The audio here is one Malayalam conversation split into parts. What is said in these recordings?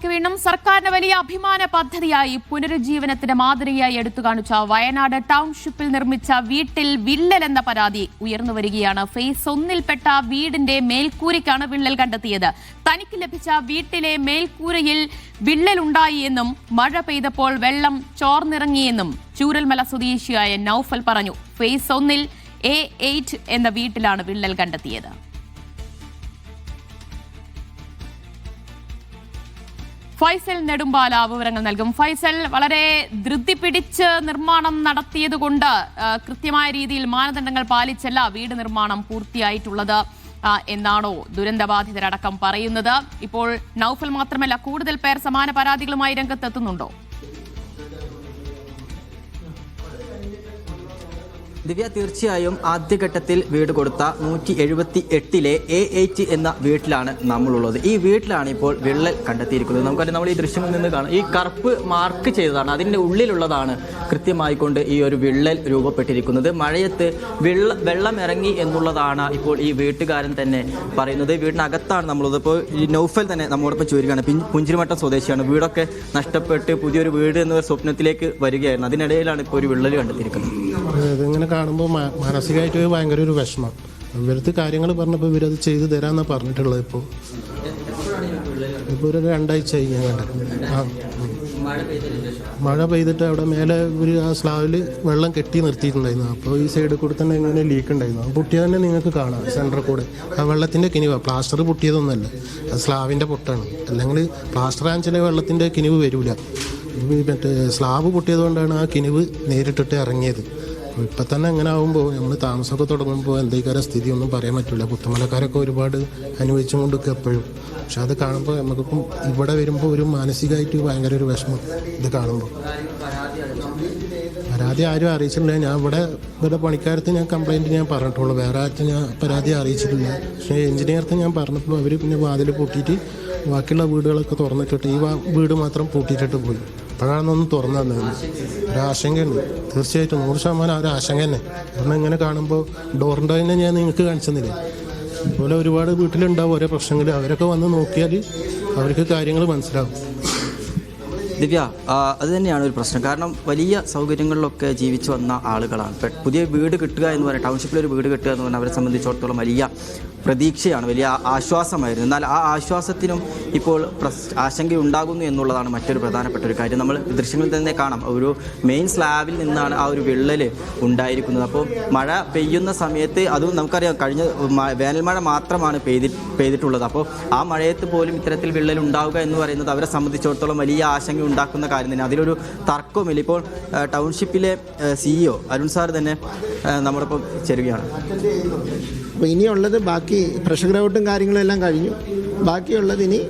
വാർത്തകളിലേക്ക് വീണ്ടും. സർക്കാരിന് വലിയ അഭിമാന പദ്ധതിയായി പുനരുജ്ജീവനത്തിന് മാതൃകയായി എടുത്തു കാണിച്ച വയനാട് ടൗൺഷിപ്പിൽ നിർമ്മിച്ച വീട്ടിൽ വിള്ളൽ എന്ന പരാതി ഉയർന്നു വരികയാണ്. ഫേസ് 1-ൽപ്പെട്ട വീടിന്റെ മേൽക്കൂരയ്ക്കാണ് വിള്ളൽ കണ്ടെത്തിയത്. തനിക്ക് ലഭിച്ച വീട്ടിലെ മേൽക്കൂരയിൽ വിള്ളലുണ്ടായി എന്നും മഴ പെയ്തപ്പോൾ വെള്ളം ചോർന്നിറങ്ങിയെന്നും ചൂരൽമല സ്വദേശിയായ നൌഫൽ പറഞ്ഞു. ഫേസ് 1-ൽ A8 എന്ന വീട്ടിലാണ് വിള്ളൽ കണ്ടെത്തിയത്. ഫൈസൽ നെടുമ്പാല വിവരങ്ങൾ നൽകും. ഫൈസൽ, വളരെ ധൃതി പിടിച്ച് നിർമ്മാണം നടത്തിയതുകൊണ്ട് കൃത്യമായ രീതിയിൽ മാനദണ്ഡങ്ങൾ പാലിച്ചല്ല വീട് നിർമ്മാണം പൂർത്തിയായിട്ടുള്ളത് എന്നാണോ ദുരന്തബാധിതരടക്കം പറയുന്നത്? ഇപ്പോൾ നൌഫൽ മാത്രമല്ല, കൂടുതൽ പേർ സമാന പരാതികളുമായി രംഗത്തെത്തുന്നുണ്ടോ? ദിവ്യ, തീർച്ചയായും ആദ്യഘട്ടത്തിൽ വീട് കൊടുത്ത 178-ലെ A8 എന്ന വീട്ടിലാണ് നമ്മളുള്ളത്. ഈ വീട്ടിലാണ് ഇപ്പോൾ വിള്ളൽ കണ്ടെത്തിയിരിക്കുന്നത്. നമുക്കറിയാം, നമ്മൾ ഈ ദൃശ്യങ്ങളിൽ നിന്ന് കാണാം, ഈ കറുപ്പ് മാർക്ക് ചെയ്തതാണ്, അതിൻ്റെ ഉള്ളിലുള്ളതാണ് കൃത്യമായിക്കൊണ്ട് ഈ ഒരു വിള്ളൽ രൂപപ്പെട്ടിരിക്കുന്നത്. മഴയത്ത് വെള്ളം ഇറങ്ങി എന്നുള്ളതാണ് ഇപ്പോൾ ഈ വീട്ടുകാരൻ തന്നെ പറയുന്നത്. വീടിനകത്താണ് നമ്മളുള്ളത്. ഇപ്പോൾ ഈ നൌഫൽ തന്നെ നമ്മോടൊപ്പം ചോദിക്കുകയാണ്. പുഞ്ചിരിമട്ടം സ്വദേശിയാണ്. വീടൊക്കെ നഷ്ടപ്പെട്ട് പുതിയൊരു വീട് എന്ന സ്വപ്നത്തിലേക്ക് വരികയായിരുന്നു. അതിനിടയിലാണ് ഇപ്പോൾ ഒരു വിള്ളൽ കണ്ടെത്തിയിരിക്കുന്നത്. ഇതിങ്ങനെ കാണുമ്പോൾ മാനസികമായിട്ട് ഭയങ്കര ഒരു വിഷമം. ഇവരത്ത് കാര്യങ്ങൾ പറഞ്ഞപ്പോൾ ഇവരത് ചെയ്തു തരാമെന്നാണ് പറഞ്ഞിട്ടുള്ളത്. ഇപ്പോൾ ഒരു 2 ആഴ്ചയായി ഞാൻ കണ്ടത്. മഴ പെയ്തിട്ട് അവിടെ മേലെ ഒരു ആ സ്ലാവിൽ വെള്ളം കെട്ടി നിർത്തിയിട്ടുണ്ടായിരുന്നു. അപ്പോൾ ഈ സൈഡിൽ കൂടെ തന്നെ ഇങ്ങനെ ലീക്ക് ഉണ്ടായിരുന്നു. പൊട്ടിയത് തന്നെ നിങ്ങൾക്ക് കാണാം. സെൻറ്ററിൽ കൂടെ ആ വെള്ളത്തിൻ്റെ കിനിവാണ്. പ്ലാസ്റ്റർ പൊട്ടിയതൊന്നുമല്ല, അത് സ്ലാവിൻ്റെ പൊട്ടാണ്. അല്ലെങ്കിൽ പ്ലാസ്റ്റർ ആണെച്ചാൽ വെള്ളത്തിൻ്റെ കിനിവ് വരില്ല. മറ്റേ സ്ലാബ് പൊട്ടിയതുകൊണ്ടാണ് ആ കിനിവ് നേരിട്ടിട്ട് ഇറങ്ങിയത്. ഇപ്പം തന്നെ അങ്ങനെ ആകുമ്പോൾ നമ്മൾ താമസമൊക്കെ തുടങ്ങുമ്പോൾ എന്തൊക്കെ സ്ഥിതി ഒന്നും പറയാൻ പറ്റില്ല. പുത്തമലക്കാരൊക്കെ ഒരുപാട് അനുഭവിച്ചും കൊണ്ടൊക്കെ എപ്പോഴും. പക്ഷെ അത് കാണുമ്പോൾ നമുക്കിപ്പം ഇവിടെ വരുമ്പോൾ ഒരു മാനസികമായിട്ട് ഭയങ്കര ഒരു വിഷമം ഇത് കാണുമ്പോൾ. പരാതി ആരും അറിയിച്ചിട്ടില്ല. ഞാൻ ഇവിടെ പണിക്കാരത്ത് ഞാൻ കംപ്ലയിൻറ്റ് ഞാൻ പറഞ്ഞിട്ടുള്ളൂ. വേറെ ആർക്കും ഞാൻ പരാതി അറിയിച്ചിട്ടില്ല. പക്ഷേ എഞ്ചിനീയർക്ക് ഞാൻ പറഞ്ഞപ്പോൾ അവർ പിന്നെ വാതിൽ പൂട്ടിയിട്ട് ബാക്കിയുള്ള വീടുകളൊക്കെ തുറന്നിട്ടിട്ട് ഈ വീട് മാത്രം പൂട്ടിയിട്ടിട്ട് പോയി. അപ്പോഴാണെന്നൊന്നും തുറന്നു തന്നത്. ഒരാശങ്കയുണ്ട്, തീർച്ചയായിട്ടും 100% ഒരു ആശങ്ക തന്നെ. കാരണം ഇങ്ങനെ കാണുമ്പോൾ ഡോറിൻ്റെ തന്നെ ഞാൻ നിങ്ങൾക്ക് കാണിച്ചു തന്നില്ലേ. അതുപോലെ ഒരുപാട് വീട്ടിലുണ്ടാവും ഓരോ പ്രശ്നങ്ങൾ. അവരൊക്കെ വന്ന് നോക്കിയാൽ അവർക്ക് കാര്യങ്ങൾ മനസ്സിലാവും. ദിവ്യ, അത് തന്നെയാണ് ഒരു പ്രശ്നം. കാരണം വലിയ സൗകര്യങ്ങളിലൊക്കെ ജീവിച്ചു വന്ന ആളുകളാണ്. പുതിയ വീട് കിട്ടുക എന്ന് പറഞ്ഞാൽ, ടൗൺഷിപ്പിലൊരു വീട് കിട്ടുക എന്ന് പറഞ്ഞാൽ അവരെ സംബന്ധിച്ചിടത്തോളം വലിയ പ്രതീക്ഷയാണ്, വലിയ ആശ്വാസമായിരുന്നു. എന്നാൽ ആ ആശ്വാസത്തിനും ഇപ്പോൾ ആശങ്കയുണ്ടാകുന്നു എന്നുള്ളതാണ് മറ്റൊരു പ്രധാനപ്പെട്ട ഒരു കാര്യം. നമ്മൾ ദൃശ്യങ്ങളിൽ തന്നെ കാണാം, ഒരു മെയിൻ സ്ലാബിൽ നിന്നാണ് ആ ഒരു വിള്ളൽ ഉണ്ടായിരിക്കുന്നത്. അപ്പോൾ മഴ പെയ്യുന്ന സമയത്ത്, അതും നമുക്കറിയാം കഴിഞ്ഞ വേനൽമഴ മാത്രമാണ് പെയ്തിട്ടുള്ളത്. അപ്പോൾ ആ മഴയത്ത് പോലും ഇത്തരത്തിൽ വിള്ളൽ ഉണ്ടാവുക എന്ന് പറയുന്നത് അവരെ സംബന്ധിച്ചിടത്തോളം വലിയ ആശങ്ക ഉണ്ടാക്കുന്ന കാര്യം തന്നെ. അതിലൊരു തർക്കവുമില്ല. ഇപ്പോൾ ടൗൺഷിപ്പിലെ CEO അരുൺ സാർ തന്നെ നമ്മോടൊപ്പം ചേരുകയാണ്. അപ്പോൾ ഇനിയുള്ളത് ബാക്കി പ്രഷർ ഗ്രൗട്ടും കാര്യങ്ങളും എല്ലാം കഴിഞ്ഞു. ബാക്കിയുള്ളത് ഇനി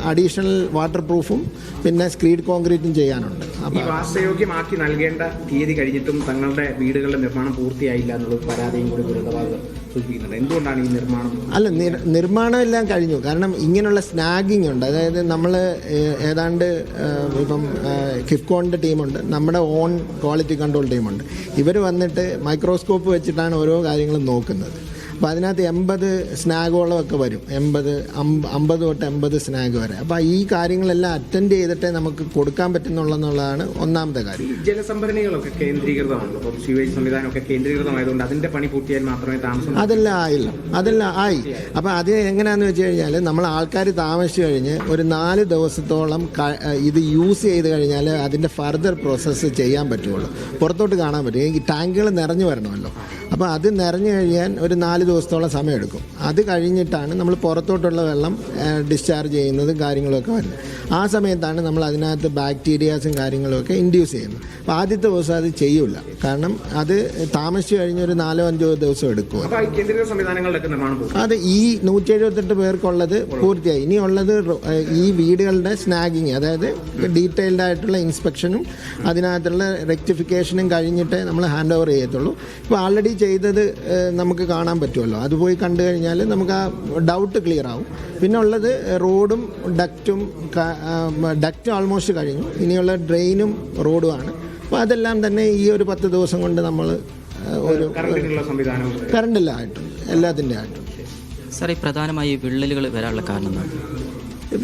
അഡീഷണൽ വാട്ടർ പ്രൂഫും പിന്നെ സ്ക്രീഡ് കോൺക്രീറ്റും ചെയ്യാനുണ്ട്. ഈ വാസയോഗ്യമാക്കി നൽകേണ്ട തീയതി കഴിഞ്ഞിട്ടും തങ്ങളുടെ വീടുകളുടെ നിർമ്മാണം പൂർത്തിയായില്ല എന്നുള്ള പരാതിയും കൂടി ദുരന്തബാധിതർ സൂചിപ്പിക്കുന്നുണ്ട്. എന്തുകൊണ്ടാണ് ഈ നിർമ്മാണം? അല്ല, നിർമ്മാണം എല്ലാം കഴിഞ്ഞു. കാരണം ഇങ്ങനെയുള്ള സ്നാഗിങ് ഉണ്ട്. അതായത് നമ്മൾ ഏതാണ്ട് ഇപ്പം കിഫ്കോണിൻ്റെ ടീമുണ്ട്, നമ്മുടെ ഓൺ ക്വാളിറ്റി കൺട്രോൾ ടീമുണ്ട്. ഇവർ വന്നിട്ട് മൈക്രോസ്കോപ്പ് വെച്ചിട്ടാണ് ഓരോ കാര്യങ്ങളും നോക്കുന്നത്. അപ്പോൾ അതിനകത്ത് 80 സ്നാഗുകളൊക്കെ വരും. 50 തൊട്ട് 80 സ്നാഗ് വരെ. അപ്പോൾ ഈ കാര്യങ്ങളെല്ലാം അറ്റൻഡ് ചെയ്തിട്ടേ നമുക്ക് കൊടുക്കാൻ പറ്റുന്നുള്ളതാണ് ഒന്നാമത്തെ കാര്യം. ജലസംഭരണികളൊക്കെ കേന്ദ്രീകൃതമാണല്ലോ, അപ്പോൾ സ്വീവേജ് സംവിധാനമൊക്കെ കേന്ദ്രീകൃതമായതുകൊണ്ട് അതിൻ്റെ പണി പൂർത്തിയാൽ മാത്രമേ താമസം. അതെല്ലാം ആയില്ല, അതെല്ലാം ആയി. അപ്പോൾ അത് എങ്ങനെയാണെന്ന് വെച്ച് കഴിഞ്ഞാൽ, നമ്മൾ ആൾക്കാർ താമസിച്ച് കഴിഞ്ഞ് ഒരു 4 ദിവസത്തോളം ഇത് യൂസ് ചെയ്ത് കഴിഞ്ഞാൽ അതിൻ്റെ ഫർദർ പ്രോസസ്സ് ചെയ്യാൻ പറ്റുള്ളൂ, പുറത്തോട്ട് കാണാൻ പറ്റും. ഈ ടാങ്കുകൾ നിറഞ്ഞു വരണമല്ലോ. അപ്പോൾ അത് നിറഞ്ഞു കഴിയാൻ ഒരു 4 ദിവസത്തോളം സമയമെടുക്കും. അത് കഴിഞ്ഞിട്ടാണ് നമ്മൾ പുറത്തോട്ടുള്ള വെള്ളം ഡിസ്ചാർജ് ചെയ്യുന്നതും കാര്യങ്ങളൊക്കെ വരുന്നത്. ആ സമയത്താണ് നമ്മൾ അതിനകത്ത് ബാക്ടീരിയാസും കാര്യങ്ങളുമൊക്കെ ഇൻഡ്യൂസ് ചെയ്യുന്നത്. അപ്പോൾ ആദ്യത്തെ ദിവസം അത് ചെയ്യൂല, കാരണം അത് താമസിച്ച് കഴിഞ്ഞൊരു 4-5 ദിവസം എടുക്കും. അത് ഈ 178 പേർക്കുള്ളത് പൂർത്തിയായി. ഇനിയുള്ളത് ഈ വീടുകളുടെ സ്നാഗിങ്, അതായത് ഡീറ്റെയിൽഡ് ആയിട്ടുള്ള ഇൻസ്പെക്ഷനും അതിനകത്തുള്ള റെക്ടിഫിക്കേഷനും കഴിഞ്ഞിട്ടേ നമ്മൾ ഹാൻഡ് ഓവർ ചെയ്യത്തുള്ളൂ. ഇപ്പോൾ ആൾറെഡി ചെയ്തത് നമുക്ക് കാണാൻ പറ്റുമല്ലോ, അത് പോയി കണ്ടു കഴിഞ്ഞാൽ നമുക്ക് ആ ഡൗട്ട് ക്ലിയർ ആവും. പിന്നെ ഉള്ളത് റോഡും ഡക്റ്റ് ഓൾമോസ്റ്റ് കഴിഞ്ഞു. ഇനിയുള്ള ഡ്രെയിനും റോഡുമാണ്. അപ്പോൾ അതെല്ലാം തന്നെ ഈ ഒരു 10 ദിവസം കൊണ്ട് നമ്മൾ ഒരു കറണ്ടില്ല ആയിട്ടുണ്ട്, എല്ലാത്തിൻ്റെ ആയിട്ടുണ്ട്. സാർ, ഈ പ്രധാനമായി വിള്ളലുകൾ വരാനുള്ള കാരണം?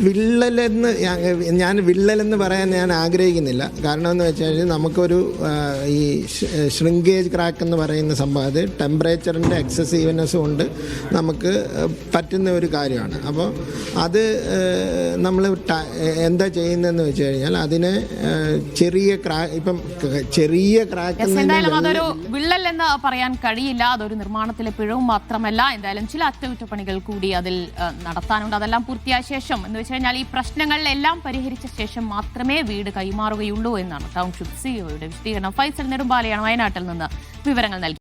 വിള്ളലെന്ന് ഞാൻ വിള്ളലെന്ന് പറയാൻ ഞാൻ ആഗ്രഹിക്കുന്നില്ല. കാരണം എന്ന് വെച്ച് കഴിഞ്ഞാൽ നമുക്കൊരു ഈ ഷ്രിങ്കേജ് ക്രാക്ക് എന്ന് പറയുന്ന സംഭവം അത് ടെമ്പറേച്ചറിൻ്റെ എക്സസീവ്നെസ് കൊണ്ട് നമുക്ക് പറ്റുന്ന ഒരു കാര്യമാണ്. അപ്പോൾ അത് നമ്മൾ എന്താ ചെയ്യുന്നതെന്ന് വെച്ച് കഴിഞ്ഞാൽ അതിനെ ചെറിയ ചെറിയ ക്രാക്ക് എന്തായാലും അതൊരു വിള്ളൽ എന്ന് പറയാൻ കഴിയില്ല. അതൊരു നിർമ്മാണത്തിലെ പിഴവും മാത്രമല്ല, എന്തായാലും ചില അറ്റകുറ്റപ്പണികൾ കൂടി അതിൽ നടത്താനുണ്ട്. അതെല്ലാം പൂർത്തിയായ ശേഷം എന്ന് വെച്ച് കഴിഞ്ഞാൽ ഈ പ്രശ്നങ്ങളിലെല്ലാം പരിഹരിച്ച ശേഷം മാത്രമേ വീട് കൈമാറുകയുള്ളൂ എന്നാണ് ടൗൺഷിപ്പ് സിഇഒയുടെ വിശദീകരണം. ഫൈസൽ നെടുമ്പാലയാണ് വയനാട്ടിൽ നിന്ന് വിവരങ്ങൾ നൽകി.